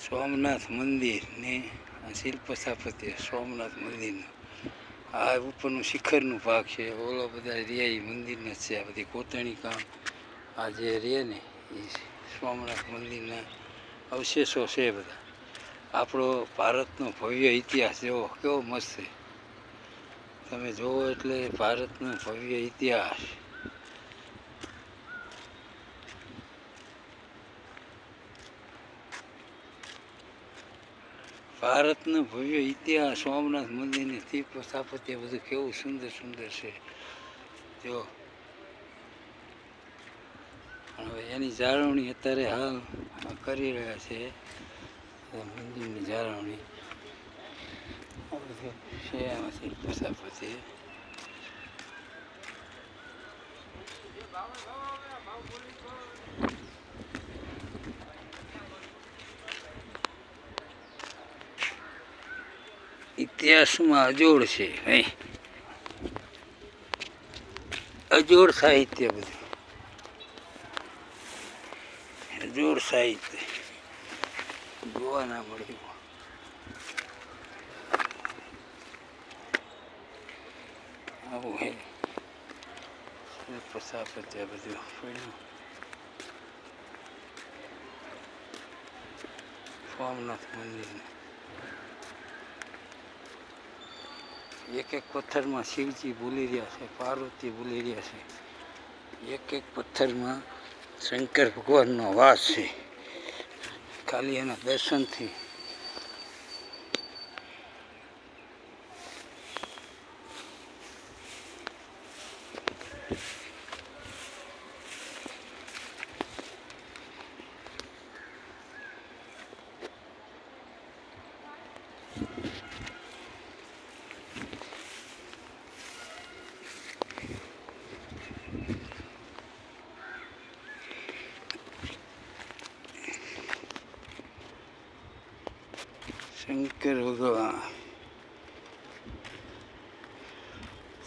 સોમનાથ મંદિરની શિલ્પ સ્થાપત્ય સોમનાથ મંદિરનું આ ઉપરનું શિખરનું ભાગ છે. ઓલો બધા રહ્યા એ મંદિરના છે. આ બધી કોતરણી કામ આ જે રહે ને એ સોમનાથ મંદિરના અવશેષો છે બધા. આપણો ભારતનો ભવ્ય ઇતિહાસ જેવો કેવો મસ્ત છે. તમે જુઓ એટલે ભારતનો ભવ્ય ઇતિહાસ. ભારતનો ભવ્ય ઇતિહાસ સોમનાથ મંદિરની શિલ્પ સ્થાપત્ય બધું કેવું સુંદર સુંદર છે. જો હવે એની જાળવણી અત્યારે હાલ કરી રહ્યા છે. મંદિરની જાળવણી આ બધું છે આમાં શિલ્પ સ્થાપત્ય. ઇતિહાસમાં અજોડ છે ભાઈ, અજોડ સાહિત્ય બધું, અજોડ સાહિત્ય જોવા ના મળ્યું. આવું હે સ્થાપત્ય બધું પડ્યું. સોમનાથ મંદિરનું એક એક પથ્થરમાં શિવજી બોલી રહ્યા છે, પાર્વતી બોલી રહ્યા છે. એક એક પથ્થરમાં શંકર ભગવાનનો વાસ છે. ખાલી એના દર્શનથી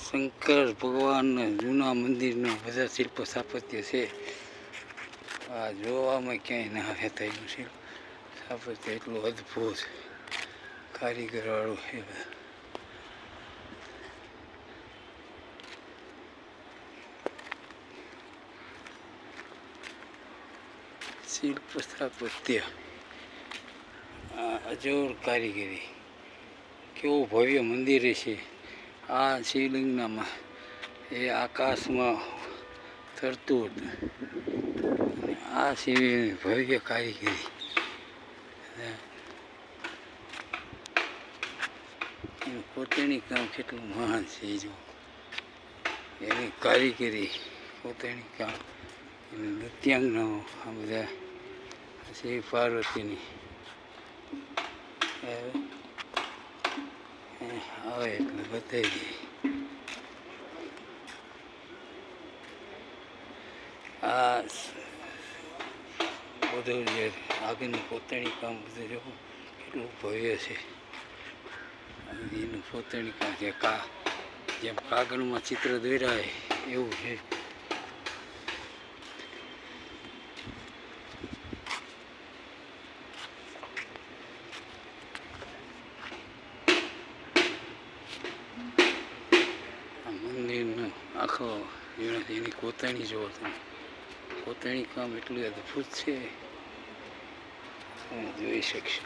શંકર ભગવાનના જૂના મંદિરના બધા શિલ્પ સ્થાપત્ય છે. આ જોવામાં ક્યાંય ના રહેતા એનું શિલ્પ સ્થાપત્ય એટલું અદ્ભુત કારીગરવાળું છે. શિલ્પ સ્થાપત્ય અજોડ કારીગરી કેવું ભવ્ય મંદિર છે. આ શિવલિંગનામાં એ આકાશમાં તરતું હતું. આ શિવની ભવ્ય કારીગરી એનું પોતાની કામ કેટલું મહાન છે. જો એની કારીગરી પોતાની કામ એનું નૃત્યાંગનાઓ આ બધા શિવ પાર્વતીની આવે એટલે બતાવી દઈએ. આ બધું જે આગળનું પોતાની કામ બધું જોવું કેટલું ભવ્ય છે. એનું પોતાની કામ જેમ કાગળમાં ચિત્ર દોરાય એવું છે. આખો એની કોતરણી જોવો તમે, કોતરણી કામ એટલું અદ્ભુત છે તમે જોઈ શકશો.